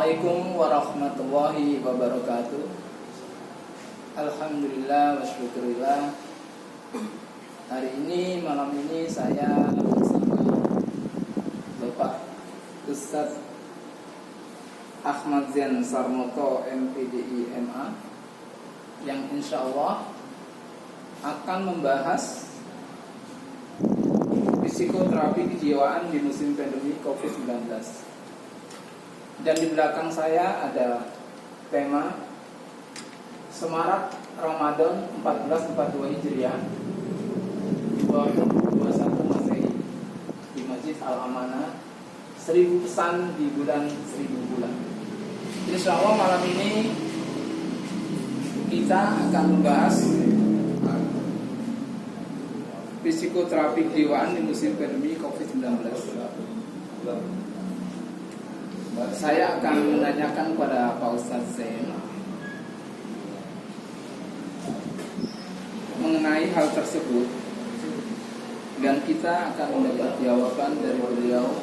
Assalamualaikum warahmatullahi wabarakatuh. Alhamdulillah wa syukurillah. Hari ini, malam ini saya bersama Bapak Ustadz Ahmad Zain Sarmoto MPDI MA yang insya Allah akan membahas psikoterapi kejiwaan di musim pandemi COVID-19. Dan di belakang saya ada tema Semarak Ramadan 1442 Hijriah 2021 Masehi di Masjid Al-Amanah, 1000 pesan di bulan 1000 bulan. Insya Allah malam ini kita akan membahas psikoterapi kejiwaan di musim pandemi COVID-19. Saya akan menanyakan kepada Pak Ustadz Zain mengenai hal tersebut, dan kita akan mendapat jawaban dari beliau.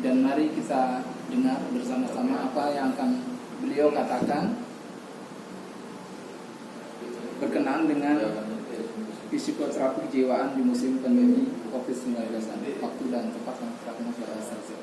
Dan mari kita dengar bersama-sama apa yang akan beliau katakan berkenaan dengan psikoterapi kejiwaan di musim pandemi COVID-19. Waktu dan tempat yang telah saja.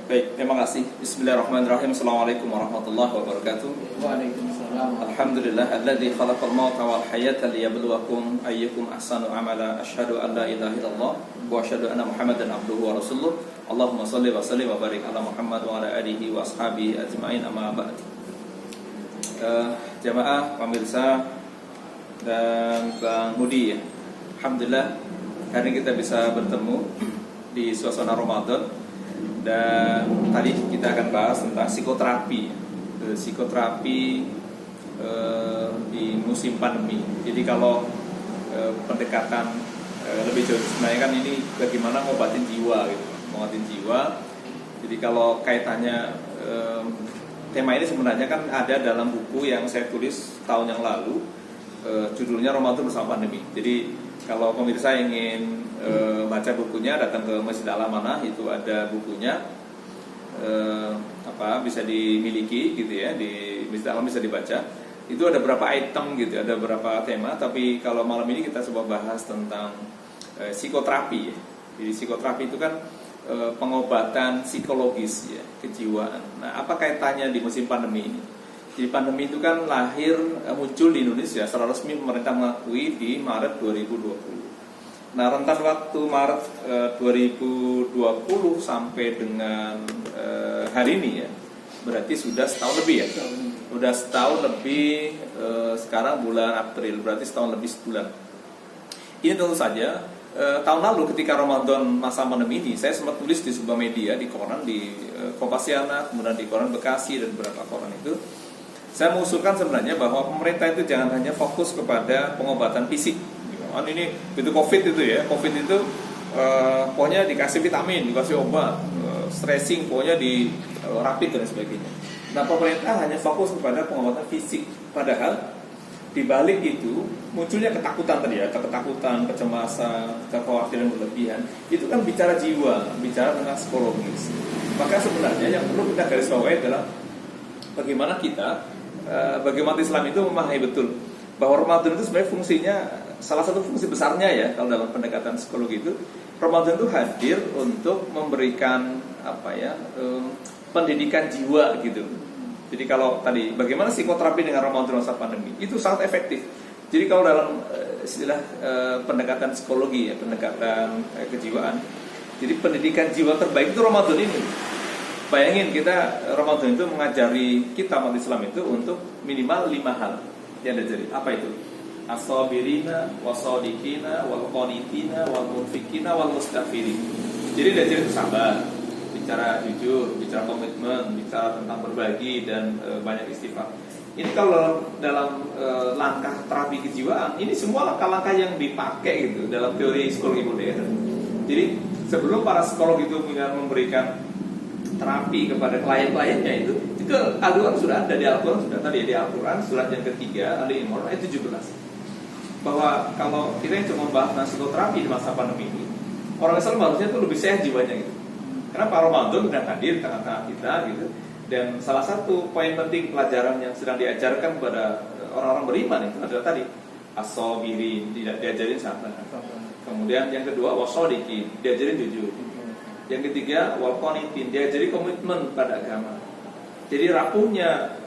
Baik, terima kasih. Bismillahirrahmanirrahim. Assalamualaikum warahmatullahi wabarakatuh. Waalaikumsalam. Alhamdulillah alladzi khalaqal mauta wal hayata liyabluwakum ayyukum ahsanu amala. Asyhadu an la ilaha illallah wa asyhadu anna Muhammadan abduhu wa rasuluh. Allahumma shalli wa sallim wa barik ala Muhammad wa ala alihi wa ashabihi ajmain, amma ba'd. Jamaah pemirsa dan Bang Budi, ya. Alhamdulillah hari ini kita bisa bertemu di suasana Ramadan, dan tadi kita akan bahas tentang psikoterapi. Psikoterapi di musim pandemi. Jadi kalau pendekatan lebih jauh sebenarnya kan ini bagaimana ngobatin jiwa gitu. Ngobatin jiwa. Jadi kalau kaitannya tema ini sebenarnya kan ada dalam buku yang saya tulis tahun yang lalu. Judulnya Ramadan Bersama Pandemi. Jadi kalau pemirsa ingin baca bukunya, datang ke Masjid Al-Amanah, itu ada bukunya, bisa dimiliki gitu ya, di Masjid Al-Amanah bisa dibaca. Itu ada beberapa item gitu, ada beberapa tema. Tapi kalau malam ini kita coba bahas tentang psikoterapi ya. Jadi psikoterapi itu kan pengobatan psikologis ya, kejiwaan. Nah, apa kaitannya di musim pandemi ini? Jadi pandemi itu kan muncul di Indonesia secara resmi pemerintah mengakui di Maret 2020. Nah, rentan waktu Maret 2020 sampai dengan hari ini ya, berarti sudah setahun lebih ya. Sudah setahun lebih, sekarang bulan April, berarti setahun lebih sebulan. Ini tentu saja tahun lalu ketika Ramadan masa pandemi ini, saya sempat tulis di sebuah media, di koran, di Kompasiana, kemudian di koran Bekasi dan beberapa koran itu. Saya mengusulkan sebenarnya bahwa pemerintah itu jangan hanya fokus kepada pengobatan fisik. Ini itu COVID itu ya, COVID itu pokoknya dikasih vitamin, dikasih obat, stressing, pokoknya di rapid dan sebagainya. Nah, pemerintah hanya fokus kepada pengobatan fisik. Padahal di balik itu munculnya ketakutan tadi ya, ketakutan, kecemasan, kekhawatiran berlebihan. Itu kan bicara jiwa, bicara tentang psikologis. Maka sebenarnya yang perlu kita garis bawahi adalah bagaimana kita, bagaimana Islam itu memahami betul bahwa Ramadan itu sebenarnya fungsinya, salah satu fungsi besarnya ya, kalau dalam pendekatan psikologi itu, Ramadan itu hadir untuk memberikan pendidikan jiwa gitu. Jadi kalau tadi bagaimana psikoterapi dengan Ramadan masa pandemi itu sangat efektif. Jadi kalau dalam istilah pendekatan psikologi ya, pendekatan kejiwaan, jadi pendidikan jiwa terbaik itu Ramadan ini. Bayangin kita Ramadan itu mengajari kita umat Islam itu untuk minimal 5 hal yang diajari. Apa itu? As-sabirina was-sadiqina wal-qanitina wal-munfikina wal-mustaghfirin. Jadi diajari itu sabar, bicara jujur, bicara komitmen, bicara tentang berbagi dan banyak istighfar. Ini kalau dalam langkah terapi kejiwaan, ini semua langkah-langkah yang dipakai gitu dalam teori psikologi modern. Jadi sebelum para psikolog itu memberikan terapi kepada klien-kliennya itu Al-Quran sudah ada, di Al-Quran sudah tadi di Al-Quran surat yang ketiga Ali Imran ayat 17, bahwa kalau kita yang cuma membahas psikoterapi di masa pandemi ini, orang Islam harusnya itu lebih sehat jiwanya gitu. Karena Pak Ramadan sedang hadir di tengah-tengah kita gitu. Dan salah satu poin penting pelajaran yang sedang diajarkan kepada orang-orang beriman itu adalah tadi as-sabirin, tidak diajarin sabar. Kemudian yang kedua wasodiqin, diajarin jujur. Yang ketiga wal qanitin, diajari komitmen pada agama. Jadi rapuhnya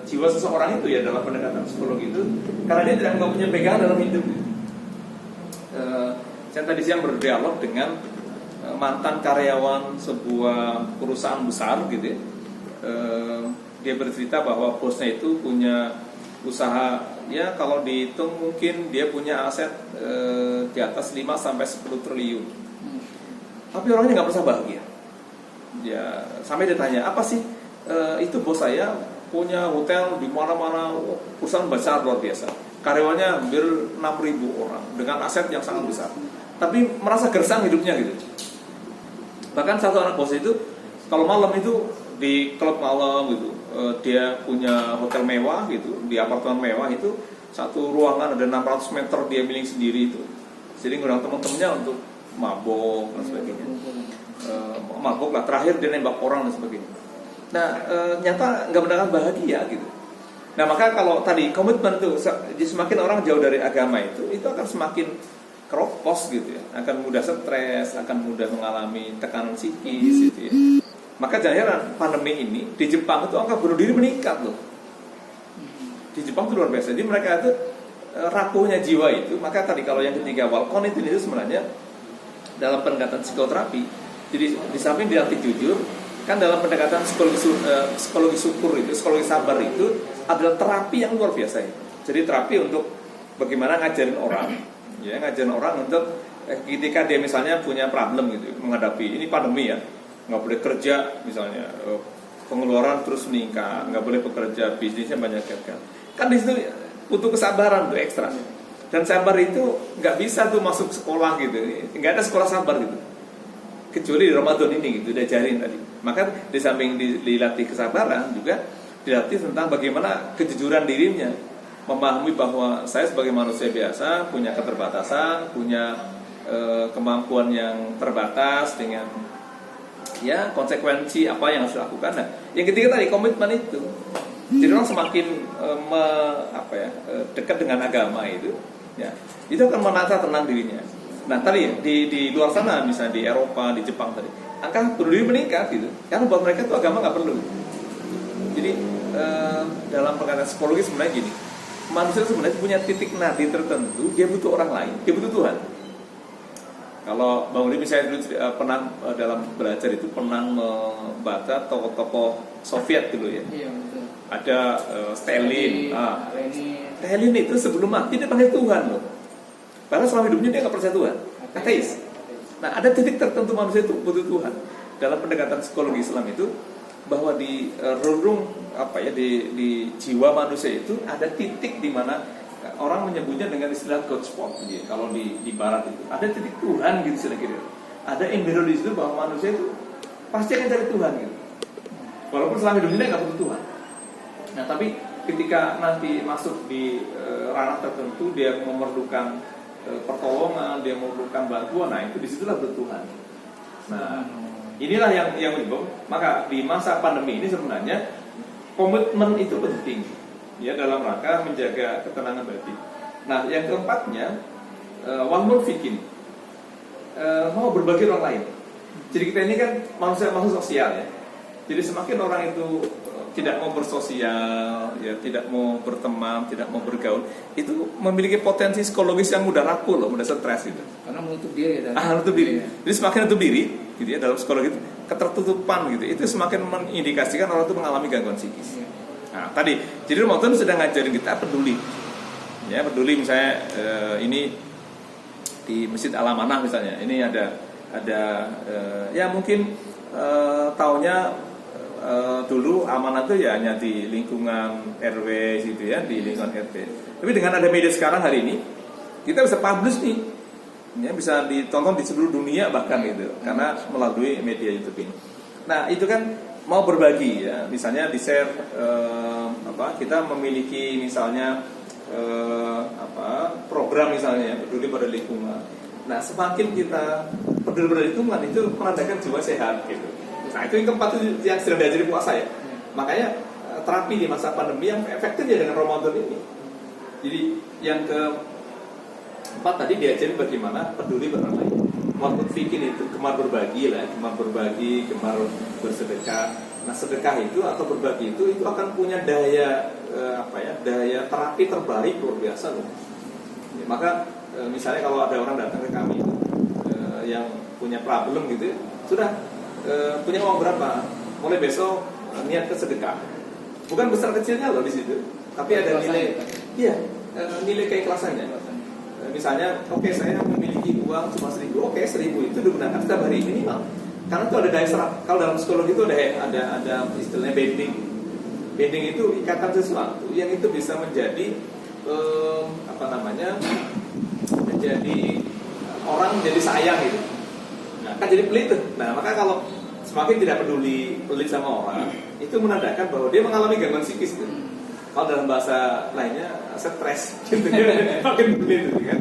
jiwa seseorang itu ya dalam pendekatan psikologi itu karena dia tidak punya pegangan dalam hidup. Saya tadi siang berdialog dengan mantan karyawan sebuah perusahaan besar gitu ya. Dia bercerita bahwa bosnya itu punya usaha ya kalau dihitung mungkin dia punya aset di atas 5 sampai 10 triliun. Tapi orangnya nggak merasa bahagia. Ya sampai dia tanya apa sih itu bos saya punya hotel di mana-mana, perusahaan besar luar biasa. Karyawannya hampir 6.000 orang dengan aset yang sangat besar. Tapi merasa gersang hidupnya gitu. Bahkan satu anak bos itu kalau malam itu di klub malam gitu, dia punya hotel mewah gitu, di apartemen mewah itu satu ruangan ada 600 meter dia milik sendiri itu. Jadi ngundang teman-temannya untuk mabok dan sebagainya. Mabok lah, terakhir dia nembak orang dan sebagainya. Nah, nyata nggak benar bahagia gitu. Nah, maka kalau tadi komitmen itu semakin orang jauh dari agama itu akan semakin keropos gitu ya, akan mudah stres, akan mudah mengalami tekanan psikis gitu ya. Maka jangan heran pandemi ini di Jepang itu angka bunuh diri meningkat loh. Di Jepang itu luar biasa. Jadi mereka itu rapuhnya jiwa itu. Maka tadi kalau yang ketiga wal qanitin itu sebenarnya dalam pendekatan psikoterapi. Jadi di samping dilatih jujur, kan dalam pendekatan psikologi syukur itu, psikologi sabar itu adalah terapi yang luar biasa ya. Jadi terapi untuk bagaimana ngajarin orang, ya ngajarin orang untuk ketika dia misalnya punya problem gitu, menghadapi ini pandemi ya. Nggak boleh kerja misalnya pengeluaran terus meningkat, nggak boleh bekerja, bisnisnya banyak gagal. Kan di situ butuh kesabaran tuh ekstra. Dan sabar itu nggak bisa tuh masuk sekolah gitu, nggak ada sekolah sabar gitu. Kecuali di Ramadan ini gitu diajarin tadi. Maka di samping dilatih kesabaran juga dilatih tentang bagaimana kejujuran dirinya, memahami bahwa saya sebagai manusia biasa punya keterbatasan, punya kemampuan yang terbatas dengan ya konsekuensi apa yang harus dilakukan. Nah, yang ketiga tadi komitmen itu. Jadi orang semakin dekat dengan agama itu, ya itu akan menata tenang dirinya. Nah tadi di luar sana misalnya di Eropa, di Jepang tadi angka bunuh diri meningkat gitu, karena buat mereka itu agama nggak perlu. Jadi dalam pendekatan psikologi sebenarnya gini, manusia sebenarnya punya titik nadi tertentu, dia butuh orang lain, dia butuh Tuhan. Kalau Bang Uli misalnya dulu pernah dalam belajar itu pernah membaca tokoh-tokoh Soviet dulu ya. Iya betul. Ada Stalin. Stalin itu sebelum mati dia panggil Tuhan loh. Padahal selama hidupnya dia nggak percaya Tuhan, ateis. Nah ada titik tertentu manusia itu butuh Tuhan. Dalam pendekatan psikologi Islam itu bahwa di relung di jiwa manusia itu ada titik di mana orang menyebutnya dengan istilah God spot gitu. Kalau di barat itu ada titik Tuhan gitu kira-kira. Ada embero di situ bahwa manusia itu pasti akan cari Tuhan gitu. Walaupun selama hidupnya dia nggak butuh Tuhan. Nah tapi ketika nanti masuk di ranah tertentu dia memerlukan pertolongan, dia memerlukan bantuan, nah itu disitulah butuh Tuhan. Nah inilah yang menyebabkan. Maka di masa pandemi ini sebenarnya komitmen itu penting. Ya dalam rangka menjaga ketenangan batin. Nah yang keempatnya wal munfiqin, mau berbagi orang lain. Jadi kita ini kan manusia sosial ya. Jadi semakin orang itu tidak mau bersosial, ya tidak mau berteman, tidak mau bergaul, itu memiliki potensi psikologis yang mudah rapuh loh, mudah stres gitu. Karena menutup diri ya. Menutup diri. Jadi semakin menutup diri, gitu ya dalam psikologi itu ketertutupan gitu. Itu semakin mengindikasikan orang itu mengalami gangguan psikis. Nah, tadi jadi Ramadan sudah ngajarin kita peduli. Ya, peduli misalnya ini di Masjid Al-Amanah misalnya. Ini ada ya mungkin tahunnya dulu amanah itu ya hanya di lingkungan RW gitu ya, di lingkungan RT. Tapi dengan ada media sekarang hari ini, kita bisa publish nih. Ya, bisa ditonton di seluruh dunia bahkan gitu. Karena melalui media YouTube ini. Nah, itu kan mau berbagi ya, misalnya di share kita memiliki misalnya program misalnya ya, peduli pada lingkungan. Nah, semakin kita peduli hitungan itu menandakan jiwa sehat gitu. Nah, itu yang keempat itu yang sedang diajari puasa ya. Makanya terapi di masa pandemi yang efektif ya dengan Ramadan ini. Jadi yang keempat tadi diajari bagaimana peduli pada orang lain. Walaupun fikir itu gemar berbagi lah, gemar berbagi, gemar bersedekah. Nah, sedekah itu atau berbagi itu akan punya daya daya terapi terbaik luar biasa loh. Ya, maka misalnya kalau ada orang datang ke kami yang punya problem gitu, sudah punya uang berapa? Mulai besok niat ke sedekah. Bukan besar kecilnya loh di situ, tapi ada nilai, iya, nilai keikhlasannya. Misalnya, oke, saya memiliki uang cuma 1.000, oke, 1.000 itu digunakan setiap hari minimal. Karena itu ada daya serap. Kalau dalam psikologi itu ada istilahnya bending. Bending itu ikatan sesuatu yang itu bisa menjadi menjadi orang menjadi sayang gitu. Nah, kan jadi pelit tuh. Nah, maka kalau semakin tidak pelit sama orang, itu menandakan bahwa dia mengalami gangguan psikis gitu. Kalau dalam bahasa lainnya stres gitu ya, makin pelit gitu kan.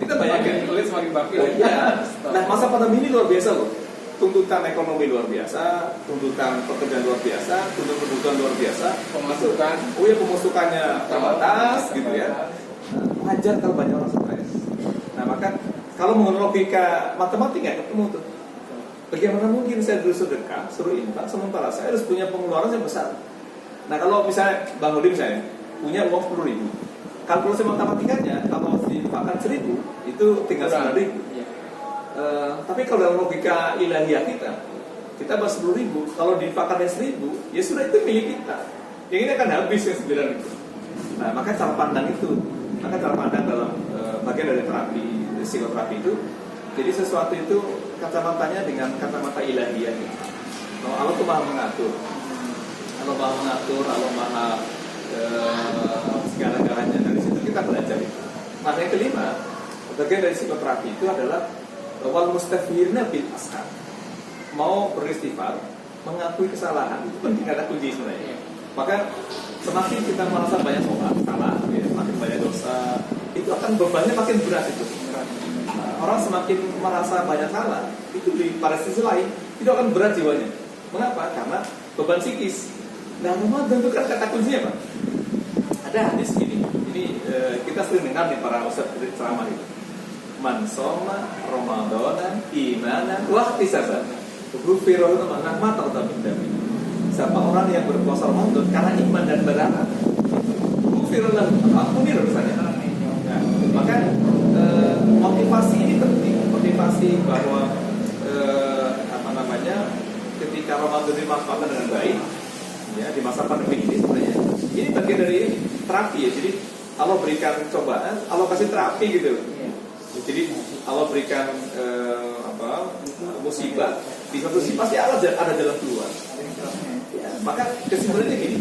Kita bayangkan pelit semakin bakil. Ya. Nah, masa pandemi ini luar biasa loh. Tuntutan ekonomi luar biasa, tuntutan pekerjaan luar biasa, tuntutan kebutuhan luar biasa, pemasukan, pemasukannya terbatas gitu ya. Wajar kalau banyak orang stres. Nah, maka kalau mengenai logika matematik nggak ketemu tuh. Bagaimana mungkin saya dulu sedekah, suruh infak, sementara saya harus punya pengeluaran yang besar. Nah, kalau misalnya Bang Hudi misalnya punya uang 10.000, kalkulasi matematikanya kalau diinfakkan 1.000 itu tinggal 9.000. Tapi kalau dalam logika ilahiyah kita bahas 10.000, kalau diinfakkannya 1.000, ya sudah itu milik kita. Yang ini akan habis yang 9.000. Nah, maka cara pandang dalam bagian dari terapi, psikoterapi itu, jadi sesuatu itu kacamatanya dengan kacamata ilahiyah. Allah tuh maha mengatur, Allah maha segala-galanya. Dari situ kita belajar itu. Nah, yang kelima, bagian dari psikoterapi itu adalah wal mustaghfirina bil ashar. Mau beristighfar, mengakui kesalahan itu penting, ada kunci sebenarnya. Maka semakin kita merasa banyak salah, semakin banyak dosa, itu akan bebannya makin berat itu. Orang semakin merasa banyak salah, itu pada sisi lain itu akan berat jiwanya. Mengapa? Karena beban psikis. Nah, Ramadan itu kan kata kuncinya, Pak. Ada hadis gini. Ini kita sering dengar nih para ustadz ceramah itu. Man soma Ramadan imanan wa ihtisaban. Ghufira lahu ma taqaddama min dhanbi. Siapa orang yang berpuasa Ramadan karena iman dan berharap, ghufira lahu ampuni dosanya. Nah, maka motivasi ini penting, motivasi bahwa ketika Ramadan dimanfaatkan dengan baik, ya di masa pandemi ini sebenarnya ini bagian dari terapi ya. Jadi Allah berikan cobaan, Allah kasih terapi gitu. Jadi Allah berikan musibah, di suatu sisi pasti Allah ada jalan keluar. Ya, maka kesimpulannya gini,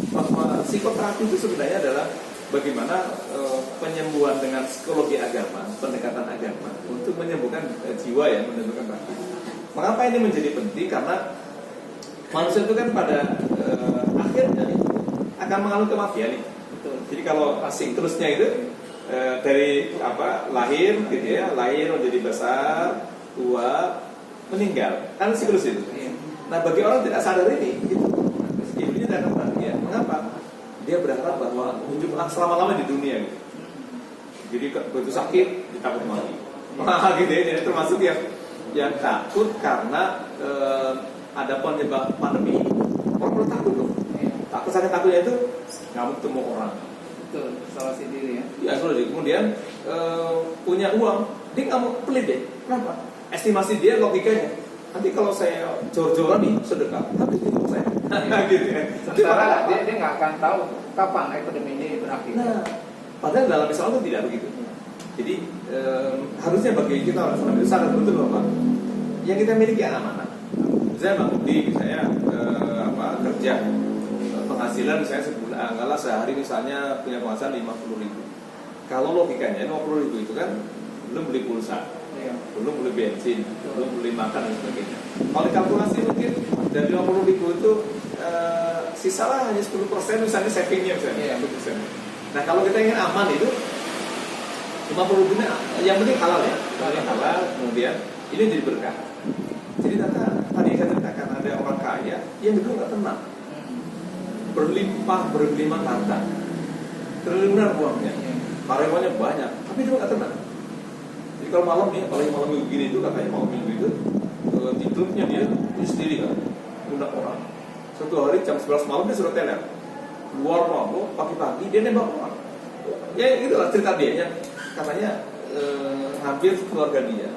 bahwa psikoterapi itu sebenarnya adalah bagaimana penyembuhan dengan psikologi agama, pendekatan agama untuk menyembuhkan jiwa ya, menyembuhkan hati. Mengapa ini menjadi penting? Karena manusia itu kan pada akhirnya akan mengalami kematian. Jadi kalau siklusnya itu dari lahir gitu ya, lahir menjadi besar, tua, meninggal, kan siklus itu. Nah, bagi orang tidak sadar ini, hidupnya tidak akan bahagia. Mengapa? Dia berharap bahwa hidup selama-lama di dunia gitu. Jadi begitu sakit ditakut mati. Gitu ya, jadi termasuk yang takut karena ada penyebab pandemi. Orang takut loh. Takut sakit takutnya itu nggak mau ketemu orang. Betul, isolasi diri ya. Ya, isolasi. Kemudian punya uang, dia nggak mau pelit deh. Kenapa? Estimasi dia logikanya. Nanti kalau saya jor-joran nih sedekah, tapi hidup saya. Gitu ya. Sementara dia nggak akan tahu kapan epidemi ini berakhir. Nah, padahal dalam Islam itu tidak begitu. Jadi harusnya bagi kita orang Islam itu sadar betul bahwa yang kita miliki amanah. Misalnya Bang Budi, saya kerja penghasilan misalnya sebulan, anggaplah sehari misalnya punya penghasilan 50.000. Kalau logikanya 50.000 itu kan belum beli pulsa, belum beli bensin, belum beli makan dan sebagainya. Kalau kalkulasi mungkin dari 50.000 itu sisalah hanya 10% misalnya savingnya misalnya. Nah, kalau kita ingin aman itu 50.000 yang penting halal ya, yang halal, kemudian ini jadi berkah. Jadi tadi saya ceritakan ada orang kaya yang itu nggak tenang, berlimpah harta, triliunan uangnya, karyawannya banyak, tapi dia nggak tenang. Jadi kalau malam nih, apalagi malam minggu gini itu katanya malam minggu itu tidurnya dia sendiri kan, undang orang. Suatu hari jam 11 malam dia suruh teler, keluar mabuk, pagi-pagi dia nembak orang. Ya itulah cerita dia yang katanya hampir keluarga dia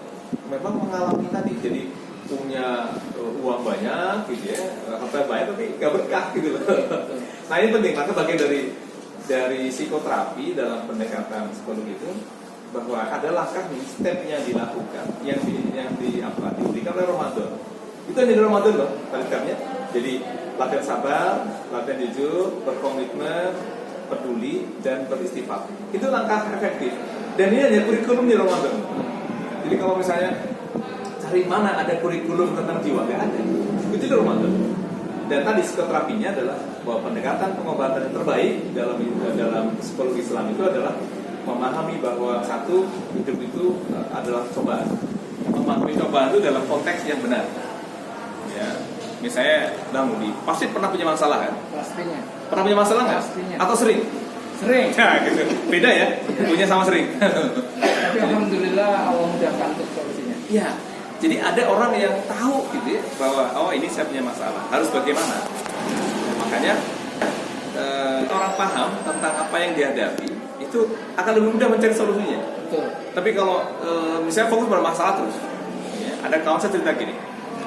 memang mengalami tadi, jadi punya uang banyak gitu ya, harta banyak tapi gak berkah gitu loh. Nah ini penting, maka bagian dari psikoterapi dalam pendekatan psikologi itu bahwa ada langkah nih, stepnya dilakukan yang diberikan oleh Ramadan. Itu hanya di Ramadan loh, stepnya. Jadi latihan sabar, latihan jujur, berkomitmen, peduli dan beristighfar. Itu langkah efektif. Dan ini hanya kurikulum di Ramadan. Jadi kalau misalnya cari mana ada kurikulum tentang jiwa, nggak ada. Itu di Ramadan. Dan tadi psikoterapinya adalah bahwa pendekatan pengobatan yang terbaik dalam psikologi Islam itu adalah memahami bahwa satu, hidup itu adalah cobaan. Memahami cobaan itu dalam konteks yang benar. Ya, misalnya Bang Budi pasti pernah punya masalah kan? Pastinya. Pernah punya masalah nggak? Pastinya. Atau sering? Sering. Nah, gitu. Beda ya, punya sama sering. Tapi alhamdulillah Allah mudahkan untuk solusinya. Iya. Jadi ada orang yang tahu gitu ya, bahwa oh ini saya punya masalah, harus bagaimana. Makanya orang paham tentang apa yang dihadapi itu akan lebih mudah mencari solusinya. Betul. Tapi kalau misalnya fokus pada masalah terus, ya, ada kawan saya cerita gini,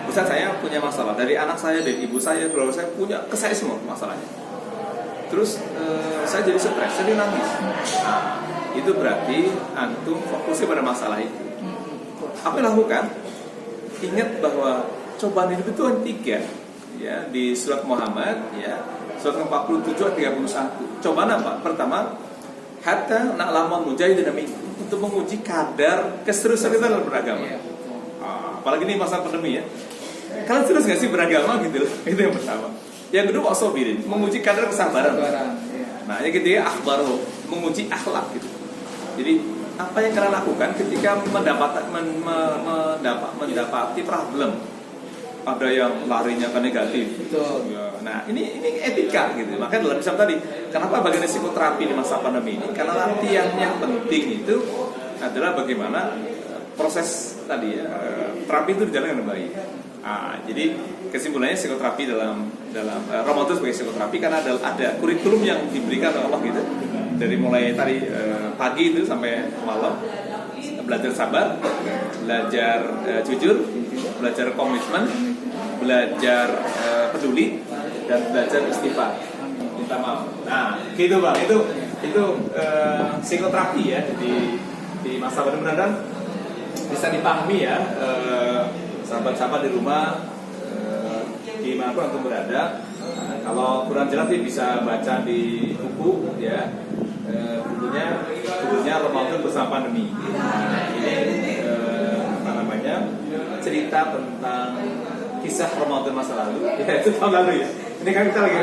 Ustaz saya punya masalah dari anak saya, dari ibu saya, keluarga saya punya ke saya semua masalahnya. Terus saya jadi stres, saya nangis. Nah, itu berarti antum fokusnya pada masalah itu. Apa yang lakukan? Ingat bahwa cobaan hidup itu hanya 3 ya, di surat Muhammad ya, surat 47 ayat 31. Cobaan apa? Pertama, hatta na'lamal mujahidin minkum, untuk menguji kadar keseriusan kita dalam beragama. Apalagi ini masa pandemi ya. Kalian serius nggak sih beragama gitu? Itu yang pertama. Yang kedua, wasobirin, menguji kadar kesabaran. Nah, yang ketiga, akhbaruh, menguji akhlak gitu. Jadi apa yang kalian lakukan ketika mendapati problem? Ada yang larinya ke negatif. Betul. Nah, ini etika gitu. Makanya dalam Islam tadi, kenapa bagian psikoterapi di masa pandemi ini? Karena latihan yang penting itu adalah bagaimana proses tadi ya, terapi itu berjalan dengan baik. Jadi kesimpulannya psikoterapi dalam Ramadan sebagai psikoterapi karena ada kurikulum yang diberikan oleh Allah gitu. Dari mulai tadi pagi itu sampai malam, belajar sabar, belajar jujur, belajar komitmen, belajar peduli, dan belajar istighfar, minta maaf. Nah, gitu Bang, itu psikoterapi ya di masa mudah-mudahan bisa dipahami ya, sahabat-sahabat di rumah, dimanapun antum berada. Kalau kurang jelas bisa baca di buku ya. Bukunya Ramadan bersama pandemi. Nah, ini cerita tentang kisah Ramadan masa lalu. Ya, itu tahun lalu ya. Ini kan kita lagi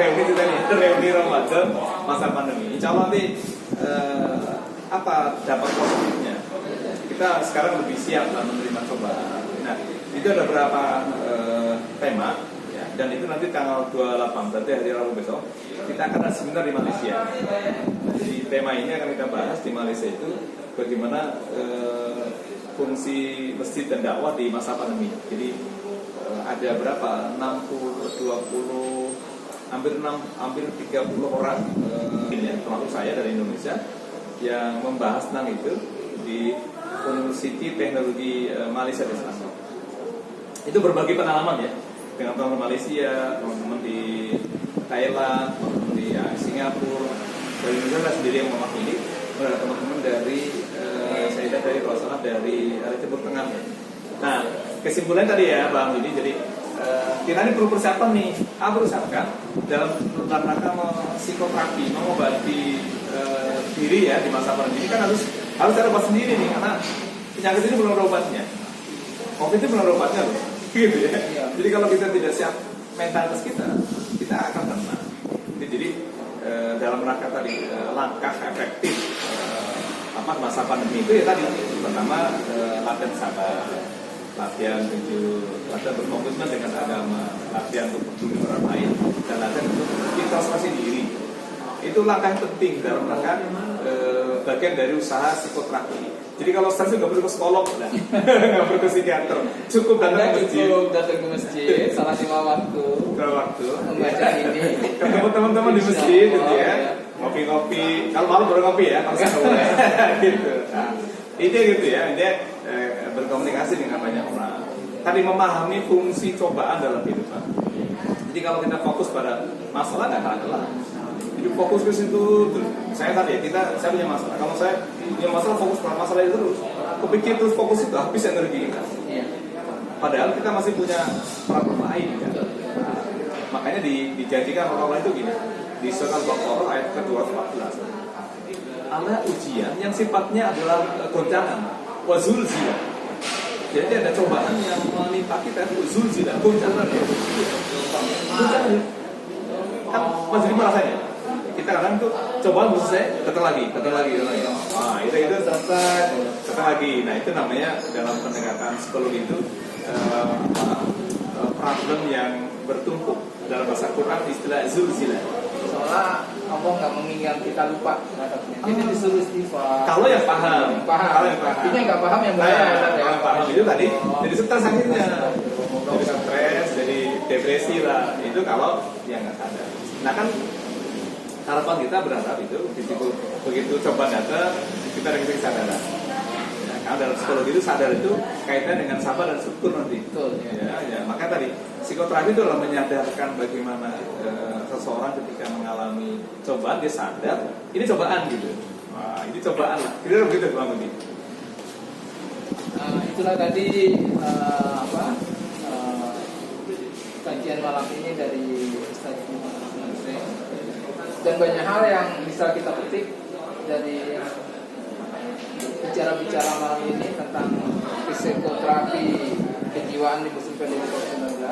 reuni Ramadan masa pandemi. Insya Allah nanti apa dampak positifnya? Kita sekarang lebih siap dalam menerima cobaan. Nah, itu ada beberapa tema. Dan itu nanti tanggal 28, berarti hari Rabu besok kita akan ada seminar di Malaysia. Jadi tema ini akan kita bahas di Malaysia itu bagaimana fungsi masjid dan dakwah di masa pandemi. Jadi ada berapa? 60, 20, hampir 30 orang termasuk saya dari Indonesia yang membahas tentang itu di University Teknologi Malaysia di sana. Itu berbagi pengalaman ya, dengan teman-teman Malaysia, teman-teman di Thailand, teman-teman di Singapura, dari Indonesia saya sendiri yang mewakili, ada teman-teman dari saya dari kalau salah dari Timur Tengah. Nah, kesimpulan tadi ya Bang Yudi, jadi kita ini perlu persiapan nih, persiapkan dalam rangka psikoterapi, mengobati diri ya di masa pandemi. Ini kan harus ada obat sendiri nih, karena penyakit ini belum ada obatnya, COVID itu belum ada obatnya loh. Gitu ya. Jadi kalau kita tidak siap mentalitas kita akan kena. Jadi dalam rangka tadi langkah efektif masa pandemi itu ya tadi pertama latihan sabar, latihan berkomitmen dengan agama, latihan untuk peduli orang lain, dan latihan untuk introspeksi diri. Itu langkah yang penting dalam rangka bagian dari usaha psikoterapi. Jadi kalau stres nggak perlu ke psikolog, nggak perlu ke psikiater, cukup datang ke masjid. Cukup datang ke masjid, salat 5 waktu. Membaca ini. Ketemu teman-teman di masjid, gitu ya. Ngopi-ngopi. Kalau malam baru ngopi ya, kalau sahur. Gitu. Nah, itu gitu ya. Dia berkomunikasi dengan banyak orang. Tadi memahami fungsi cobaan dalam kehidupan. Jadi kalau kita fokus pada masalah nggak kalah. Jadi fokus ke situ. Saya tadi saya punya masalah. Kalau saya punya masalah, fokus pada masalah itu terus. Kepikir terus fokus itu habis energi kita. Padahal kita masih punya problem lain kan. Nah, makanya dijanjikan orang itu gini. Di surah Al-Baqarah ayat ke-214. Ada ujian yang sifatnya adalah goncangan, wazulzila. Jadi ada cobaan yang menimpa kita, zulzila, goncangan. Goncangan. Kan masih rasanya. Kita kadang tuh cobaan belum selesai, datang lagi. Nah, itu selesai, datang lagi. Nah, itu namanya dalam pendekatan psikologi itu problem yang bertumpuk. Dalam bahasa Quran istilah zulzila. Soalnya Allah nggak mengingat kita lupa. Ini disuruh istighfar. Kalau yang paham. Ini yang nggak paham yang benar. Yang paham itu tadi jadi stres akhirnya. Jadi stres, jadi depresi lah. Itu kalau yang nggak sadar. Nah kan harapan kita berharap itu begitu coba datang kita ada kesadaran. Ya, karena dalam psikologi itu sadar itu kaitannya dengan sabar dan syukur nanti. Betul. Ya, maka tadi psikoterapi itu adalah menyadarkan bagaimana seseorang ketika mengalami cobaan dia sadar ini cobaan gitu. Wah, ini cobaan lah. Kira-kira begitu Bang Budi. Itulah tadi kajian malam ini dari Ustaz Muslim. Dan banyak hal yang bisa kita petik dari bicara-bicara malam ini tentang psikoterapi kejiwaan di musim pandemi COVID-19.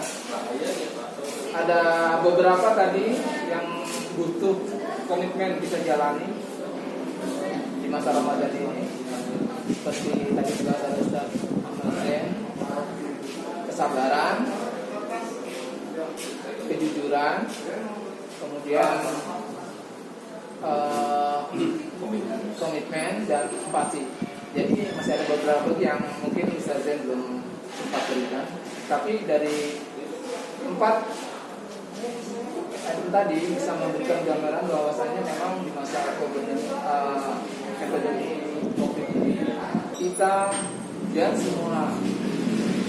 Ada beberapa tadi yang butuh komitmen kita jalani di masa Ramadan ini. Seperti tadi juga ada Ustaz Ahmad, kesabaran, kejujuran, kemudian komitmen dan empati. Jadi masih ada beberapa yang mungkin Ustaz Zain belum sempat berikan. Tapi dari 4 item tadi bisa memberikan gambaran bahwasanya memang di masa epidemi COVID ini kita dan semua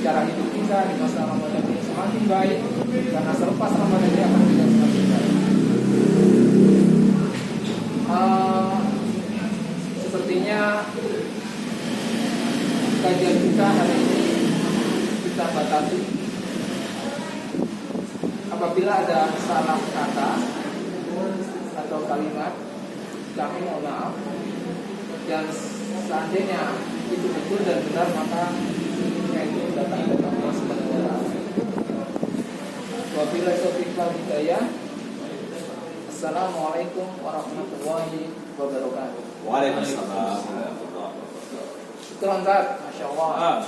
cara hidup kita di masa Ramadan ini semakin baik karena selepas Ramadan ini akan tidak semakin baik. Sepertinya kajian kita hari ini kita batasi. Apabila ada salah kata atau kalimat, kami mohon maaf. Dan seandainya itu betul dan benar, maka itu datang dari Allah Subhanahu wa Ta'ala. Wabillahi taufiq wal hidayah. Assalamualaikum warahmatullahi wabarakatuh. Waalaikumsalam. Itu Masya Allah.